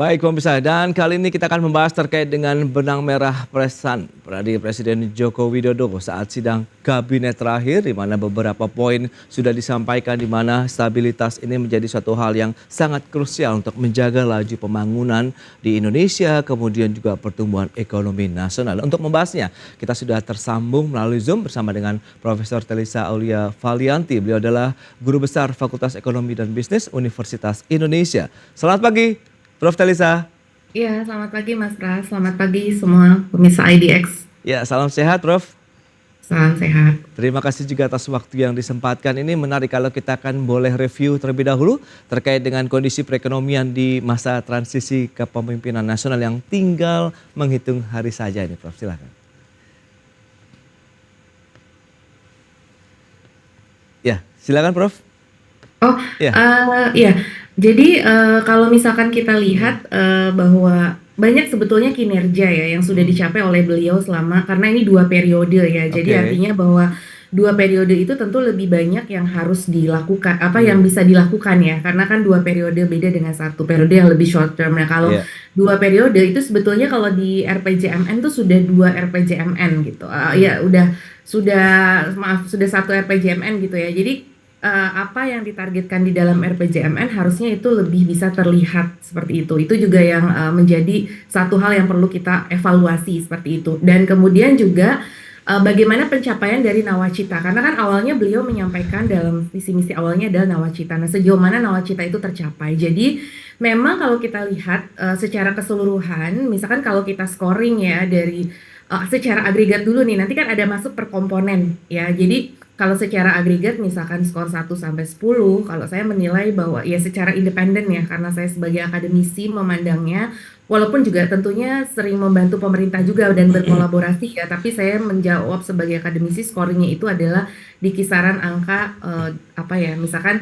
Baik pemirsa, dan kali ini kita akan membahas terkait dengan benang merah dari Presiden Joko Widodo saat sidang kabinet terakhir, di mana beberapa poin sudah disampaikan, di mana stabilitas ini menjadi suatu hal yang sangat krusial untuk menjaga laju pembangunan di Indonesia, kemudian juga pertumbuhan ekonomi nasional. Untuk membahasnya, kita sudah tersambung melalui Zoom bersama dengan Profesor Telisa Aulia Valianti. Beliau adalah Guru Besar Fakultas Ekonomi dan Bisnis Universitas Indonesia. Selamat pagi, Prof. Telisa. Iya, selamat pagi Mas Pras. Selamat pagi semua pemirsa IDX. Ya, salam sehat, Prof. Salam sehat. Terima kasih juga atas waktu yang disempatkan. Ini menarik kalau kita akan boleh review terlebih dahulu terkait dengan kondisi perekonomian di masa transisi kepemimpinan nasional yang tinggal menghitung hari saja ini, Prof. Silakan. Ya, silakan, Prof. Oh, Ya. iya. Jadi kalau misalkan kita lihat bahwa banyak sebetulnya kinerja ya yang sudah dicapai oleh beliau selama, karena ini 2 periode ya. Jadi Oke. artinya bahwa 2 periode itu tentu lebih banyak yang harus dilakukan, yang bisa dilakukan ya. Karena kan 2 periode beda dengan 1 periode yang lebih short term. Nah, kalau Ya. 2 periode itu sebetulnya kalau di RPJMN tuh sudah 2 RPJMN gitu. Ya sudah 1 RPJMN gitu ya. Jadi apa yang ditargetkan di dalam RPJMN harusnya itu lebih bisa terlihat seperti itu. Itu juga yang menjadi satu hal yang perlu kita evaluasi seperti itu. Dan kemudian juga bagaimana pencapaian dari Nawacita. Karena kan awalnya beliau menyampaikan dalam visi misi awalnya adalah Nawacita. Nah, sejauh mana Nawacita itu tercapai. Jadi memang kalau kita lihat secara keseluruhan, misalkan kalau kita scoring ya dari secara agregat dulu nih, nanti kan ada masuk per komponen ya. Jadi kalau secara agregat misalkan skor 1 sampai 10, kalau saya menilai bahwa ya secara independen ya, karena saya sebagai akademisi memandangnya, walaupun juga tentunya sering membantu pemerintah juga dan berkolaborasi ya, tapi saya menjawab sebagai akademisi scoringnya itu adalah di kisaran angka apa ya, misalkan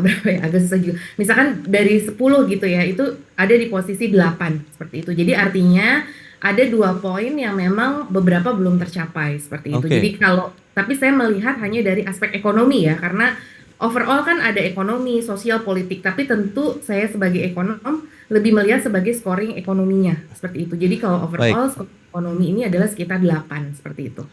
berapa ya, agak susah juga. Misalkan dari 10 gitu ya, itu ada di posisi 8 seperti itu. Jadi artinya ada 2 poin yang memang beberapa belum tercapai seperti itu. Jadi Oke. tapi saya melihat hanya dari aspek ekonomi ya, karena overall kan ada ekonomi, sosial, politik, tapi tentu saya sebagai ekonom lebih melihat sebagai scoring ekonominya seperti itu. Jadi kalau Baik. overall ekonomi ini adalah sekitar 8 seperti itu.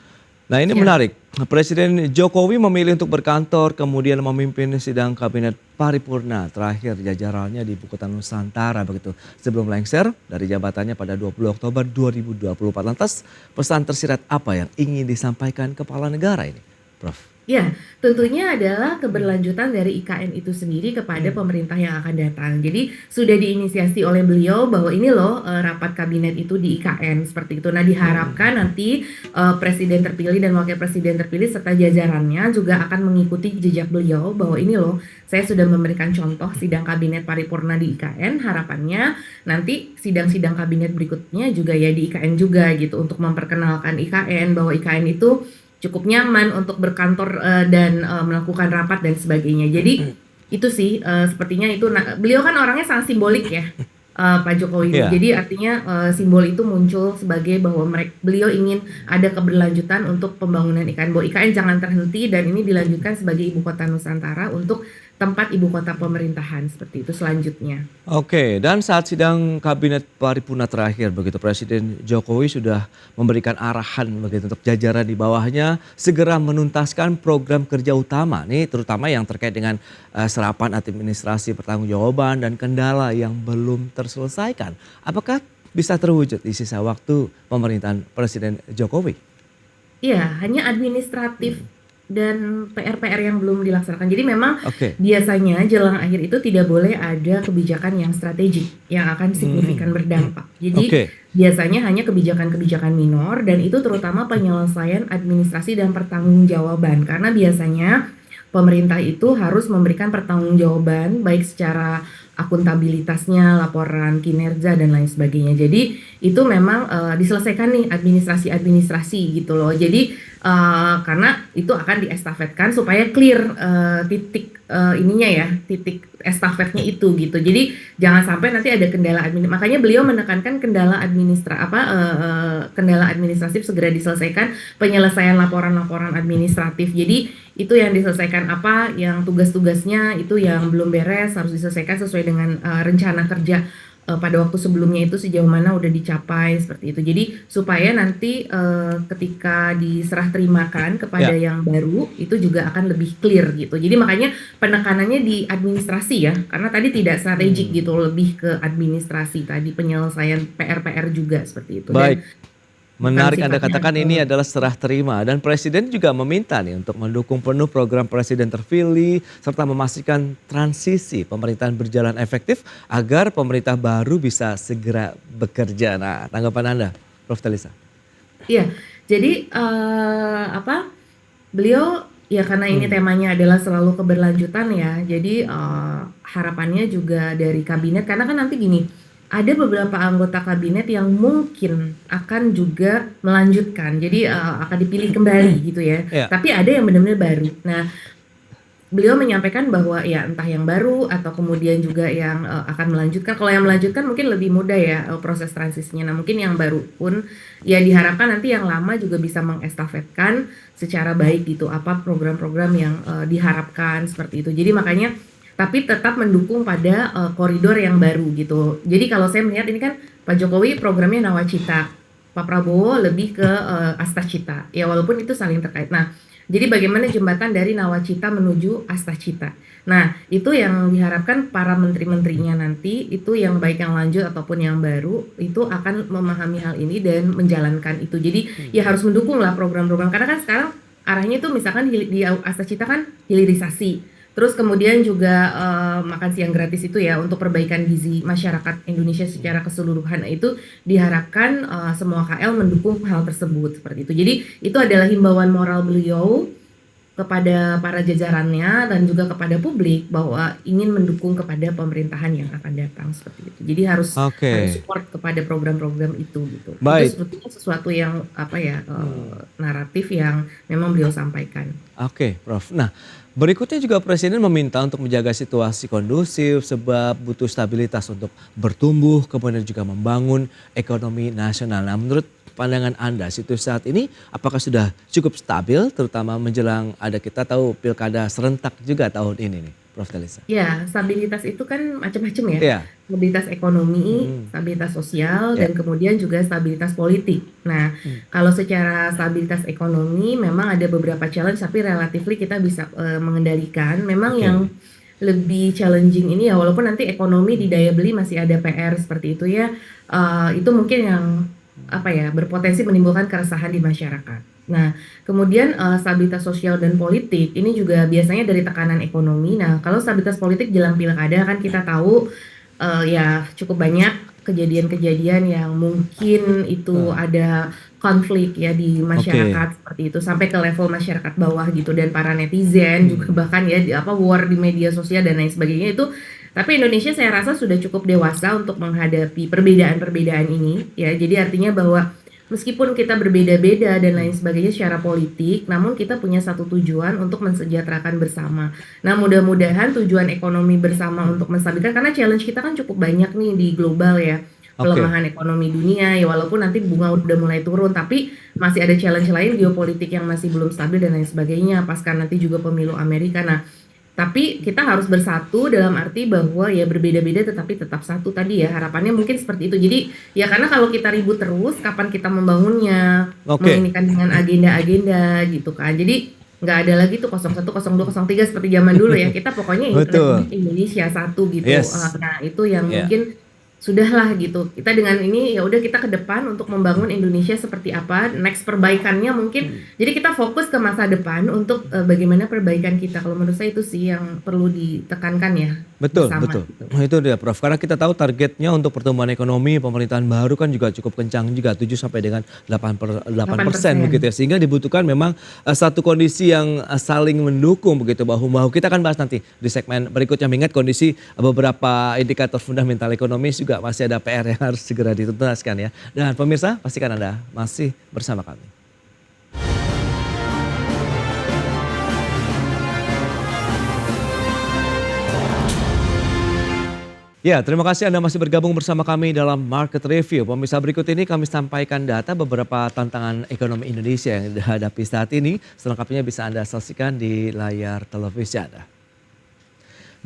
Nah, ini Ya. menarik. Presiden Jokowi memilih untuk berkantor kemudian memimpin sidang kabinet paripurna terakhir jajarannya di Ibu Kota Nusantara begitu. Sebelum lengser dari jabatannya pada 20 Oktober 2024. Lantas pesan tersirat apa yang ingin disampaikan kepala negara ini, Prof? Ya, tentunya adalah keberlanjutan dari IKN itu sendiri kepada pemerintah yang akan datang. Jadi sudah diinisiasi oleh beliau bahwa ini loh rapat kabinet itu di IKN seperti itu. Nah, diharapkan nanti presiden terpilih dan wakil presiden terpilih serta jajarannya juga akan mengikuti jejak beliau bahwa ini loh saya sudah memberikan contoh sidang kabinet paripurna di IKN. Harapannya nanti sidang-sidang kabinet berikutnya juga ya di IKN juga gitu untuk memperkenalkan IKN bahwa IKN itu cukup nyaman untuk berkantor dan melakukan rapat dan sebagainya. Jadi itu sih sepertinya itu beliau kan orangnya sangat simbolik ya, Pak Jokowi ini. Iya. Jadi artinya simbol itu muncul sebagai bahwa beliau ingin ada keberlanjutan untuk pembangunan IKN, bahwa IKN jangan terhenti dan ini dilanjutkan sebagai ibu kota Nusantara untuk tempat ibu kota pemerintahan seperti itu selanjutnya. Oke, dan saat sidang kabinet paripurna terakhir begitu Presiden Jokowi sudah memberikan arahan begitu untuk jajaran di bawahnya segera menuntaskan program kerja utama nih, terutama yang terkait dengan serapan administrasi pertanggungjawaban dan kendala yang belum terselesaikan. Apakah bisa terwujud di sisa waktu pemerintahan Presiden Jokowi? Iya, hanya administratif dan PR-PR yang belum dilaksanakan. Jadi memang Oke. biasanya jelang akhir itu tidak boleh ada kebijakan yang strategik yang akan signifikan berdampak. Jadi Oke. biasanya hanya kebijakan-kebijakan minor dan itu terutama penyelesaian administrasi dan pertanggungjawaban. Karena biasanya pemerintah itu harus memberikan pertanggungjawaban baik secara akuntabilitasnya, laporan kinerja dan lain sebagainya. Jadi itu memang diselesaikan nih administrasi-administrasi gitu loh. Jadi karena itu akan diestafetkan supaya clear titik ininya ya, titik estafetnya itu gitu. Jadi jangan sampai nanti ada kendala makanya beliau menekankan kendala administratif segera diselesaikan, penyelesaian laporan-laporan administratif. Jadi itu yang diselesaikan, yang tugas-tugasnya itu yang belum beres harus diselesaikan sesuai dengan rencana kerja pada waktu sebelumnya itu sejauh mana udah dicapai seperti itu. Jadi supaya nanti ketika diserah terimakan kepada Ya, yang baru itu juga akan lebih clear gitu. Jadi makanya penekanannya di administrasi ya, karena tadi tidak strategik hmm, gitu, lebih ke administrasi tadi penyelesaian PR-PR juga seperti itu dan baik. bukan Menarik Anda sifatnya katakan ini adalah serah terima dan Presiden juga meminta nih untuk mendukung penuh program Presiden terpilih serta memastikan transisi pemerintahan berjalan efektif agar pemerintah baru bisa segera bekerja. Nah, tanggapan Anda, Prof. Talisa? iya. Jadi apa? Beliau ya karena ini Hmm, temanya adalah selalu keberlanjutan ya. Jadi harapannya juga dari kabinet karena kan nanti gini, ada beberapa anggota kabinet yang mungkin akan juga melanjutkan. Jadi akan dipilih kembali gitu ya. ya, Tapi ada yang benar-benar baru. Nah, beliau menyampaikan bahwa ya entah yang baru atau kemudian juga yang akan melanjutkan. Kalau yang melanjutkan mungkin lebih mudah ya proses transisinya. Nah, mungkin yang baru pun ya diharapkan nanti yang lama juga bisa mengestafetkan secara baik gitu apa program-program yang diharapkan seperti itu. Jadi makanya tapi tetap mendukung pada koridor yang baru gitu. Jadi kalau saya melihat ini kan Pak Jokowi programnya Nawacita, Pak Prabowo lebih ke Astacita. Ya walaupun itu saling terkait. Nah, jadi bagaimana jembatan dari Nawacita menuju Astacita. Nah, itu yang diharapkan para menteri-menterinya nanti, itu yang baik yang lanjut ataupun yang baru, itu akan memahami hal ini dan menjalankan itu. Jadi ya harus mendukung lah program-program. Karena kan sekarang arahnya itu misalkan di Astacita kan hilirisasi. Terus kemudian juga makan siang gratis itu ya untuk perbaikan gizi masyarakat Indonesia secara keseluruhan. Nah, itu diharapkan semua KL mendukung hal tersebut seperti itu. Jadi itu adalah himbauan moral beliau kepada para jajarannya dan juga kepada publik bahwa ingin mendukung kepada pemerintahan yang akan datang seperti itu. Jadi harus harus oke, support kepada program-program itu gitu. Itu baik. sebetulnya sesuatu yang apa ya Hmm. naratif yang memang beliau sampaikan. Oke, Prof. Nah, berikutnya juga Presiden meminta untuk menjaga situasi kondusif sebab butuh stabilitas untuk bertumbuh, kemudian juga membangun ekonomi nasional. Nah, menurut pandangan Anda, situasi saat ini apakah sudah cukup stabil, terutama menjelang ada kita tahu pilkada serentak juga tahun ini nih, Prof. Talisa? Ya, stabilitas itu kan macam-macam ya. Iya, Stabilitas ekonomi, mm, stabilitas sosial, ya, dan kemudian juga stabilitas politik. Nah, mm, kalau secara stabilitas ekonomi memang ada beberapa challenge, tapi relatifly kita bisa mengendalikan. Memang yang oke, lebih challenging ini ya, walaupun nanti ekonomi di mm, daya beli masih ada PR seperti itu ya, itu mungkin yang apa ya berpotensi menimbulkan keresahan di masyarakat. Nah, kemudian stabilitas sosial dan politik ini juga biasanya dari tekanan ekonomi. Nah, kalau stabilitas politik jelang pilkada kan kita tahu ya cukup banyak kejadian-kejadian yang mungkin itu betul. ada konflik ya di Oke, masyarakat seperti itu sampai ke level masyarakat bawah gitu dan para netizen juga mm, bahkan ya apa war di media sosial dan lain sebagainya itu tapi Indonesia saya rasa sudah cukup dewasa untuk menghadapi perbedaan-perbedaan ini ya jadi artinya bahwa meskipun kita berbeda-beda dan lain mm, sebagainya secara politik namun kita punya satu tujuan untuk mensejahterakan bersama. Nah, mudah-mudahan tujuan ekonomi bersama mm, untuk menstabilkan karena challenge kita kan cukup banyak nih di global ya. oke, Pelemahan ekonomi dunia ya walaupun nanti bunga udah mulai turun tapi masih ada challenge lain geopolitik yang masih belum stabil dan lain sebagainya pasca nanti juga pemilu Amerika. Nah, tapi kita harus bersatu dalam arti bahwa ya berbeda-beda tetapi tetap satu tadi ya harapannya mungkin seperti itu. Jadi ya karena kalau kita ribut terus kapan kita membangunnya, oke, menginikan dengan agenda-agenda gitu kan. Jadi nggak ada lagi tuh 01, 02, 03 seperti zaman dulu ya. Kita pokoknya betul, Republik Indonesia satu gitu. yes, Nah, itu yang ya. mungkin sudahlah gitu. Kita dengan ini ya udah kita ke depan untuk membangun Indonesia seperti apa, next perbaikannya mungkin. Jadi kita fokus ke masa depan untuk bagaimana perbaikan kita. Kalau menurut saya itu sih yang perlu ditekankan ya Betul, bersama betul. gitu. Nah, itu dia Prof. Karena kita tahu targetnya untuk pertumbuhan ekonomi pemerintahan baru kan juga cukup kencang juga 7 sampai dengan 8% 8%. begitu ya. Sehingga dibutuhkan memang satu kondisi yang saling mendukung begitu bahu-bahu. Kita akan bahas nanti di segmen berikutnya mengingat kondisi beberapa indikator fundamental ekonomi juga masih ada PR yang harus segera dituntaskan ya. Dan pemirsa pastikan Anda masih bersama kami. Ya, terima kasih Anda masih bergabung bersama kami dalam Market Review. Pemirsa berikut ini kami sampaikan data beberapa tantangan ekonomi Indonesia yang dihadapi saat ini. Selengkapnya bisa Anda saksikan di layar televisi Anda.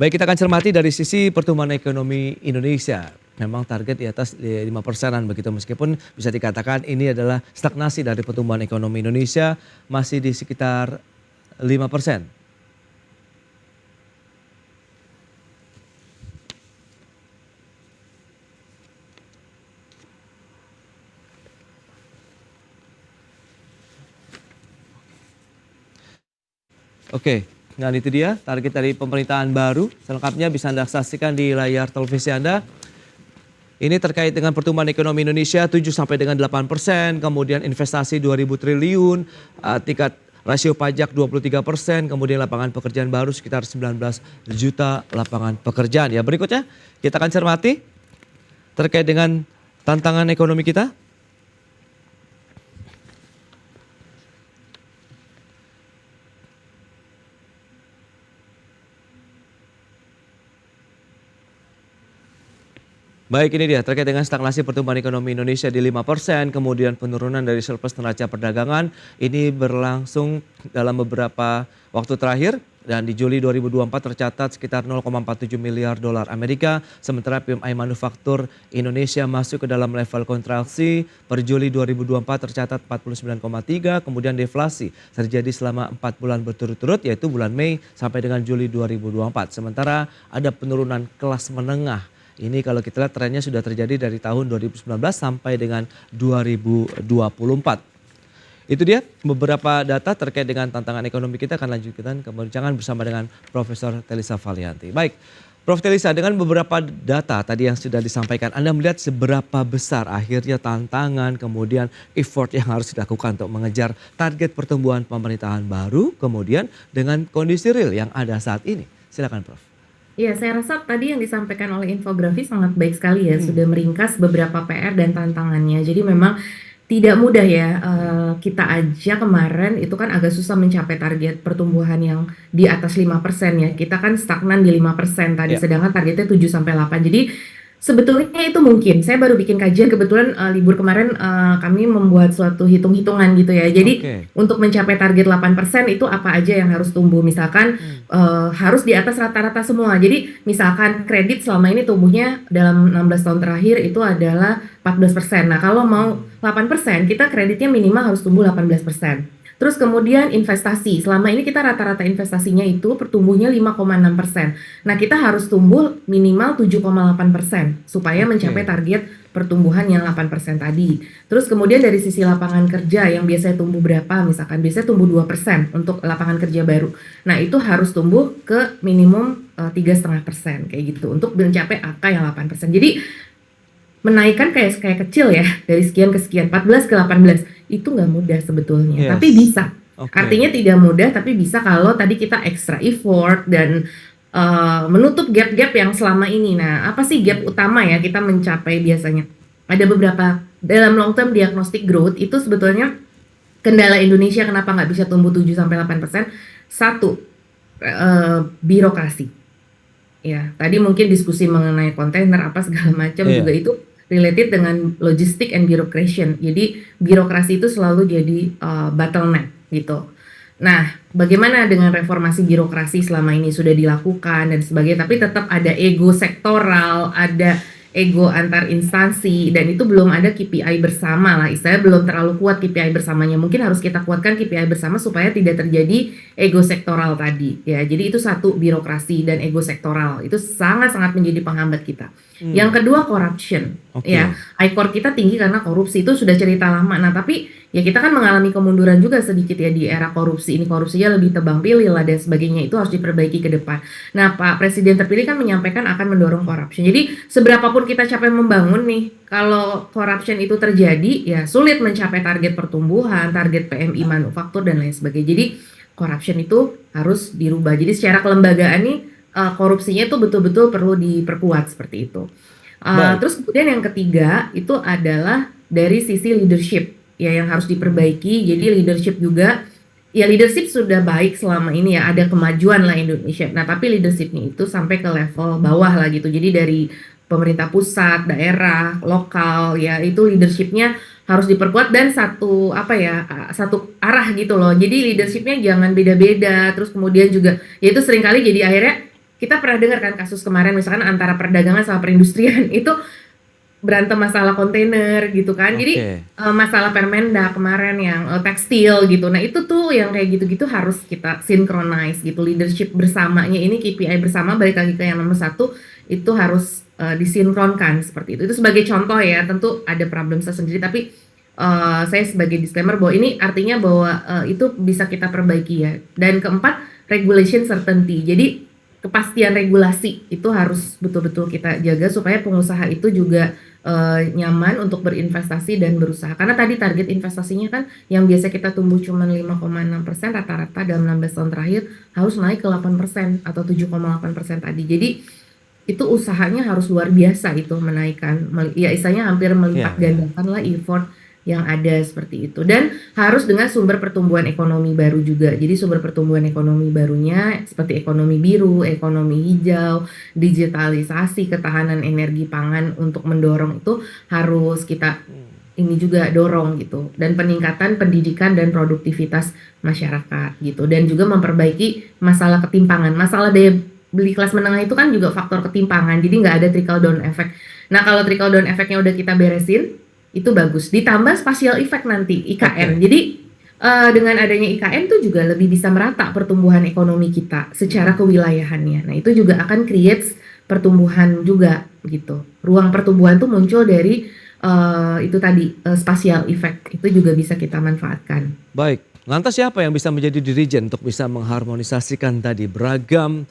Baik, kita akan cermati dari sisi pertumbuhan ekonomi Indonesia. memang target di atas 5%-an begitu, meskipun bisa dikatakan ini adalah stagnasi dari pertumbuhan ekonomi Indonesia masih di sekitar 5%. Oke, nah itu dia target dari pemerintahan baru. Selengkapnya bisa Anda saksikan di layar televisi Anda. Ini terkait dengan pertumbuhan ekonomi Indonesia 7 sampai dengan 8%, kemudian investasi 2.000 triliun, tingkat rasio pajak 23%, kemudian lapangan pekerjaan baru sekitar 19 juta lapangan pekerjaan. Ya, berikutnya kita akan cermati terkait dengan tantangan ekonomi kita. Baik, ini dia terkait dengan stagnasi pertumbuhan ekonomi Indonesia di 5%, kemudian penurunan dari surplus neraca perdagangan. Ini berlangsung dalam beberapa waktu terakhir dan di Juli 2024 tercatat sekitar 0,47 miliar dolar Amerika, sementara PMI manufaktur Indonesia masuk ke dalam level kontraksi. Per Juli 2024 tercatat 49,3, kemudian deflasi terjadi selama 4 bulan berturut-turut, yaitu bulan Mei sampai dengan Juli 2024. Sementara ada penurunan kelas menengah. Ini kalau kita lihat trennya sudah terjadi dari tahun 2019 sampai dengan 2024. Itu dia beberapa data terkait dengan tantangan ekonomi kita. Akan lanjutkan perbincangan bersama dengan Profesor Telisa Valianti. Baik, Prof. Telisa, dengan beberapa data tadi yang sudah disampaikan, Anda melihat seberapa besar akhirnya tantangan kemudian effort yang harus dilakukan untuk mengejar target pertumbuhan pemerintahan baru kemudian dengan kondisi real yang ada saat ini. Silakan, Prof. Iya, saya rasa tadi yang disampaikan oleh infografis sangat baik sekali ya, sudah meringkas beberapa PR dan tantangannya. Jadi memang tidak mudah ya, kita aja kemarin itu kan agak susah mencapai target pertumbuhan yang di atas 5% ya. Kita kan stagnan di 5% tadi, sedangkan targetnya 7 sampai 8. Jadi sebetulnya itu mungkin. Saya baru bikin kajian kebetulan libur kemarin, kami membuat suatu hitung-hitungan gitu ya. Jadi untuk mencapai target 8% itu apa aja yang harus tumbuh. Misalkan harus di atas rata-rata semua. Jadi misalkan kredit selama ini tumbuhnya dalam 16 tahun terakhir itu adalah 14%. Nah, kalau mau 8%, kita kreditnya minimal harus tumbuh 18%. Terus kemudian investasi, selama ini kita rata-rata investasinya itu pertumbuhnya 5,6%. Nah, kita harus tumbuh minimal 7,8% supaya mencapai target pertumbuhan yang 8% tadi. Terus kemudian dari sisi lapangan kerja yang biasanya tumbuh berapa, misalkan biasanya tumbuh 2% untuk lapangan kerja baru. Nah, itu harus tumbuh ke minimum 3,5% kayak gitu untuk mencapai angka yang 8%. Jadi menaikkan kayak kecil ya, dari sekian ke sekian, 14 ke 18, itu nggak mudah sebetulnya, tapi bisa. Artinya tidak mudah, tapi bisa kalau tadi kita extra effort dan menutup gap-gap yang selama ini. Nah, apa sih gap utama ya kita mencapai biasanya? Ada beberapa dalam long term diagnostic growth itu sebetulnya kendala Indonesia kenapa nggak bisa tumbuh 7-8%. Satu, birokrasi. Ya, tadi mungkin diskusi mengenai kontainer apa segala macam juga itu related dengan logistik and bureaucration. Jadi birokrasi itu selalu jadi bottleneck gitu. Nah, bagaimana dengan reformasi birokrasi selama ini sudah dilakukan dan sebagainya, tapi tetap ada ego sektoral, ada ego antar instansi, dan itu belum ada KPI bersama lah. Istilahnya belum terlalu kuat KPI bersamanya. Mungkin harus kita kuatkan KPI bersama supaya tidak terjadi ego sektoral tadi. Ya, jadi itu satu, birokrasi dan ego sektoral. Itu sangat-sangat menjadi penghambat kita. Yang kedua, corruption. Ya, ICOR kita tinggi karena korupsi, itu sudah cerita lama. Nah, tapi ya kita kan mengalami kemunduran juga sedikit ya di era korupsi. Ini korupsinya lebih tebang pilih lah dan sebagainya, itu harus diperbaiki ke depan. Nah, Pak Presiden terpilih kan menyampaikan akan mendorong corruption. Jadi seberapapun kita capek membangun nih, kalau corruption itu terjadi ya sulit mencapai target pertumbuhan, target PMI manufaktur dan lain sebagainya. Jadi corruption itu harus dirubah. Jadi secara kelembagaan nih korupsinya itu betul-betul perlu diperkuat seperti itu. Terus kemudian yang ketiga itu adalah dari sisi leadership ya yang harus diperbaiki. Jadi leadership juga, ya leadership sudah baik selama ini ya, ada kemajuan lah Indonesia. Nah, tapi leadershipnya itu sampai ke level bawah lah gitu. Jadi dari pemerintah pusat, daerah, lokal ya, itu leadershipnya harus diperkuat dan satu satu arah gitu loh. Jadi leadershipnya jangan beda-beda. Terus kemudian juga ya itu seringkali jadi akhirnya kita pernah dengar kan kasus kemarin misalkan antara perdagangan sama perindustrian itu berantem masalah kontainer gitu kan. Jadi Oke. masalah Permendak kemarin yang tekstil gitu. Nah, itu tuh yang kayak gitu-gitu harus kita synchronize gitu. Leadership bersamanya ini KPI bersama balik lagi ke yang nomor satu itu harus disinkronkan seperti itu. Itu sebagai contoh ya. Tentu ada problem sendiri tapi saya sebagai disclaimer bahwa ini artinya bahwa itu bisa kita perbaiki ya. Dan keempat, regulation certainty. Jadi kepastian regulasi itu harus betul-betul kita jaga supaya pengusaha itu juga nyaman untuk berinvestasi dan berusaha. Karena tadi target investasinya kan yang biasa kita tumbuh cuma 5,6% rata-rata dalam 16 tahun terakhir harus naik ke 8% atau 7,8% tadi. Jadi itu usahanya harus luar biasa itu menaikkan, ya istilahnya hampir Ya, melipat ya. gandakan lah effort yang ada seperti itu. Dan harus dengan sumber pertumbuhan ekonomi baru juga. Jadi sumber pertumbuhan ekonomi barunya seperti ekonomi biru, ekonomi hijau, digitalisasi, ketahanan energi pangan untuk mendorong itu harus kita ini juga dorong gitu. Dan peningkatan pendidikan dan produktivitas masyarakat gitu. Dan juga memperbaiki masalah ketimpangan, masalah daya beli kelas menengah itu kan juga faktor ketimpangan. Jadi nggak ada trickle down effect. Nah, kalau trickle down effect-nya udah kita beresin, itu bagus. Ditambah spatial effect nanti IKN. Oke. Jadi dengan adanya IKN tuh juga lebih bisa merata pertumbuhan ekonomi kita secara kewilayahannya. Nah, itu juga akan create pertumbuhan juga gitu. Ruang pertumbuhan tuh muncul dari itu tadi spatial effect. Itu juga bisa kita manfaatkan. Baik. Lantas siapa yang bisa menjadi dirijen untuk bisa mengharmonisasikan tadi beragam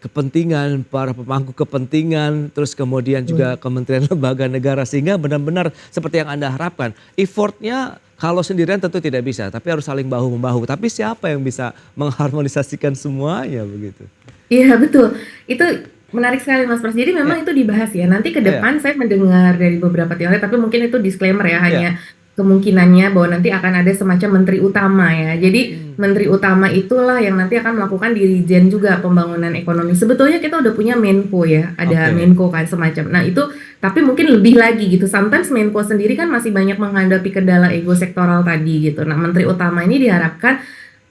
kepentingan, para pemangku kepentingan, terus kemudian juga kementerian lembaga negara sehingga benar-benar seperti yang Anda harapkan. Effortnya kalau sendirian tentu tidak bisa, tapi harus saling bahu-membahu. Tapi siapa yang bisa mengharmonisasikan semuanya begitu? Iya betul, itu menarik sekali Mas Pras. Jadi Ya, memang itu dibahas ya. Nanti ke ya, depan saya mendengar dari beberapa teori, tapi mungkin itu disclaimer ya, ya. hanya kemungkinannya bahwa nanti akan ada semacam menteri utama ya. Jadi Hmm, menteri utama itulah yang nanti akan melakukan dirijen juga pembangunan ekonomi. Sebetulnya kita udah punya Menko ya, ada oke, Menko kan semacam. Nah itu tapi mungkin lebih lagi gitu. Sometimes Menko sendiri kan masih banyak menghadapi kendala ego sektoral tadi gitu. Nah menteri utama ini diharapkan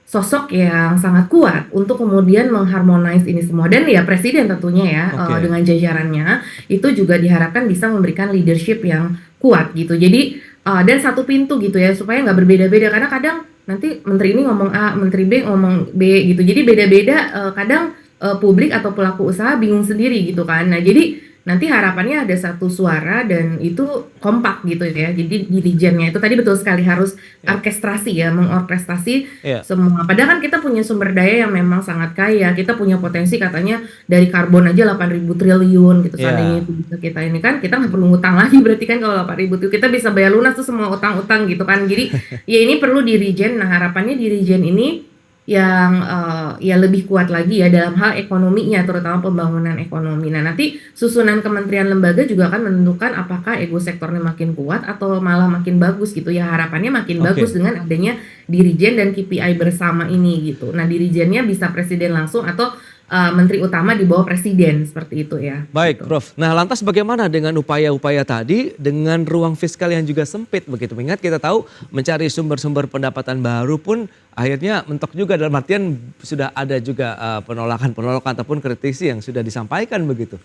sosok yang sangat kuat untuk kemudian mengharmonize ini semua dan ya presiden tentunya ya oke, dengan jajarannya itu juga diharapkan bisa memberikan leadership yang kuat gitu. Jadi dan satu pintu gitu ya supaya nggak berbeda-beda karena kadang nanti menteri ini ngomong A, menteri B ngomong B gitu. Jadi beda-beda kadang publik atau pelaku usaha bingung sendiri gitu kan. Nah, jadi nanti harapannya ada satu suara dan itu kompak gitu ya. Jadi dirijennya itu tadi betul sekali harus ya, orkestrasi ya, mengorkestrasi ya, semua. Padahal kan kita punya sumber daya yang memang sangat kaya. Kita punya potensi katanya dari karbon aja 8.000 triliun gitu. Seandainya ya. itu bisa kita ini kan kita nggak perlu ngutang lagi berarti kan kalau 8.000 triliun kita bisa bayar lunas tuh semua utang-utang gitu kan. Jadi ya ini perlu dirijen. Nah harapannya dirijen ini yang ya lebih kuat lagi ya dalam hal ekonominya terutama pembangunan ekonomi. Nah nanti susunan kementerian lembaga juga akan menentukan apakah ego sektornya makin kuat atau malah makin bagus gitu ya. Harapannya makin bagus Oke. dengan adanya dirijen dan KPI bersama ini gitu. Nah dirijennya bisa presiden langsung atau menteri utama di bawah presiden seperti itu ya Baik, gitu. Prof. Nah, lantas bagaimana dengan upaya-upaya tadi dengan ruang fiskal yang juga sempit begitu? Mengingat kita tahu mencari sumber-sumber pendapatan baru pun akhirnya mentok juga dalam artian sudah ada juga penolakan-penolakan ataupun kritisi yang sudah disampaikan begitu.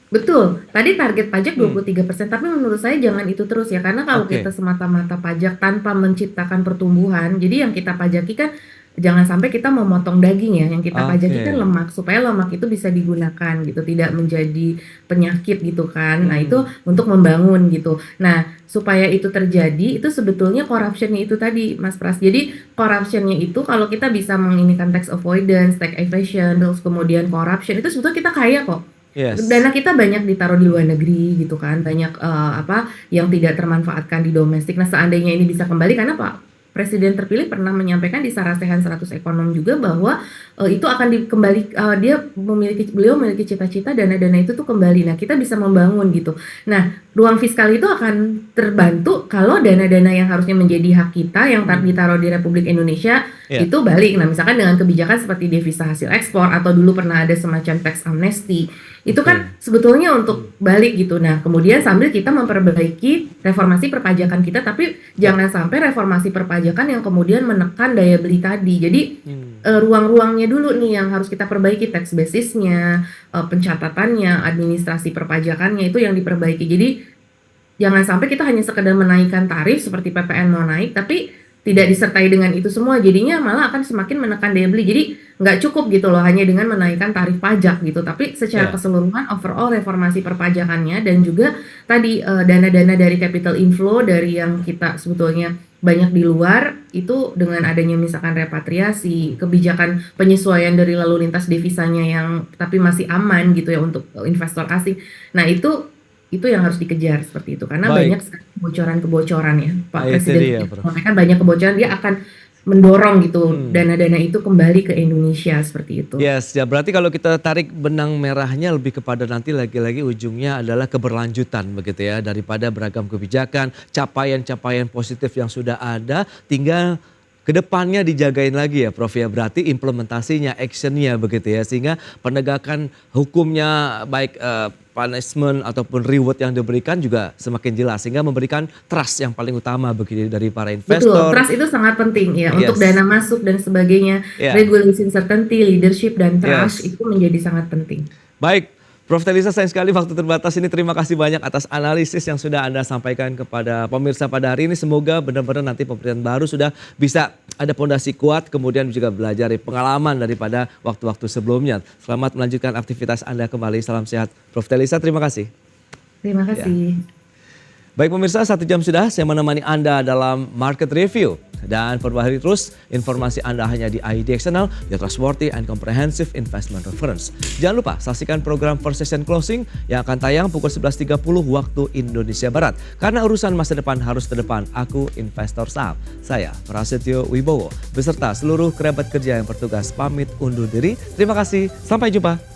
Betul, tadi target pajak Hmm, 23%, tapi menurut saya jangan itu terus ya, karena kalau kita oke. semata-mata pajak tanpa menciptakan pertumbuhan, jadi yang kita pajaki kan jangan sampai kita memotong daging ya, yang kita pajaki kan Oke. lemak, supaya lemak itu bisa digunakan gitu, tidak menjadi penyakit gitu kan. Nah itu Hmm, untuk membangun gitu. Nah supaya itu terjadi, itu sebetulnya corruption-nya itu tadi Mas Pras. Jadi corruption-nya itu kalau kita bisa menginikan tax avoidance, tax evasion, terus kemudian corruption, itu sebetulnya kita kaya kok. yes. Dana kita banyak ditaruh di luar negeri gitu kan, banyak apa yang tidak termanfaatkan di domestik. Nah, seandainya ini bisa kembali karena Pak Presiden terpilih pernah menyampaikan di Sarasehan 100 Ekonom juga bahwa itu akan dikembali beliau memiliki cita-cita dana-dana itu tuh kembali. Nah, kita bisa membangun gitu. Nah, ruang fiskal itu akan terbantu kalau dana-dana yang harusnya menjadi hak kita yang Hmm, ditaruh di Republik Indonesia ya, itu balik. Nah, misalkan dengan kebijakan seperti devisa hasil ekspor atau dulu pernah ada semacam tax amnesty itu kan oke. sebetulnya Hmm, untuk balik gitu. Nah, kemudian sambil kita memperbaiki reformasi perpajakan kita, tapi ya. jangan sampai reformasi perpajakan yang kemudian menekan daya beli tadi. Jadi Hmm. ruang-ruangnya dulu nih yang harus kita perbaiki, tax basisnya, pencatatannya, administrasi perpajakannya itu yang diperbaiki. Jadi jangan sampai kita hanya sekedar menaikkan tarif seperti PPN mau naik, tapi tidak disertai dengan itu semua, jadinya malah akan semakin menekan daya beli. Jadi nggak cukup gitu loh hanya dengan menaikkan tarif pajak gitu, tapi secara Ya. keseluruhan overall reformasi perpajakannya dan juga tadi dana-dana dari capital inflow dari yang kita sebetulnya banyak di luar itu dengan adanya misalkan repatriasi, kebijakan penyesuaian dari lalu lintas devisanya yang tapi masih aman gitu ya untuk investor asing. Nah, itu yang harus dikejar seperti itu karena Baik. banyak sekali kebocoran-kebocoran ya. Pak Nah, itu Presiden dia, sudah Prof. menyampaikan banyak kebocoran, dia akan mendorong gitu Hmm. dana-dana itu kembali ke Indonesia seperti itu. Yes, ya berarti kalau kita tarik benang merahnya lebih kepada nanti lagi-lagi ujungnya adalah keberlanjutan begitu ya daripada beragam kebijakan, capaian-capaian positif yang sudah ada, tinggal kedepannya dijagain lagi ya Prof ya, berarti implementasinya, actionnya begitu ya, sehingga penegakan hukumnya baik punishment ataupun reward yang diberikan juga semakin jelas sehingga memberikan trust yang paling utama begitu dari para Betul, investor. trust itu sangat penting ya untuk Yes, dana masuk dan sebagainya, ya, regulation certainty, leadership dan trust yes. itu menjadi sangat penting. Baik, Prof. Telisa, sayang sekali waktu terbatas ini. Terima kasih banyak atas analisis yang sudah Anda sampaikan kepada pemirsa pada hari ini. Semoga benar-benar nanti pemerintahan baru sudah bisa ada pondasi kuat, kemudian juga belajar dari pengalaman daripada waktu-waktu sebelumnya. Selamat melanjutkan aktivitas Anda kembali. Salam sehat, Prof. Telisa. Terima kasih. Terima Ya. kasih. Baik pemirsa, 1 jam sudah saya menemani Anda dalam Market Review. Dan perbarui terus informasi Anda hanya di IDXNL, your trustworthy and comprehensive investment reference. Jangan lupa saksikan program First Session Closing yang akan tayang pukul 11.30 waktu Indonesia Barat. Karena urusan masa depan harus terdepan, aku investor saham. Saya Prasetyo Wibowo beserta seluruh kerabat kerja yang bertugas pamit undur diri. Terima kasih, sampai jumpa.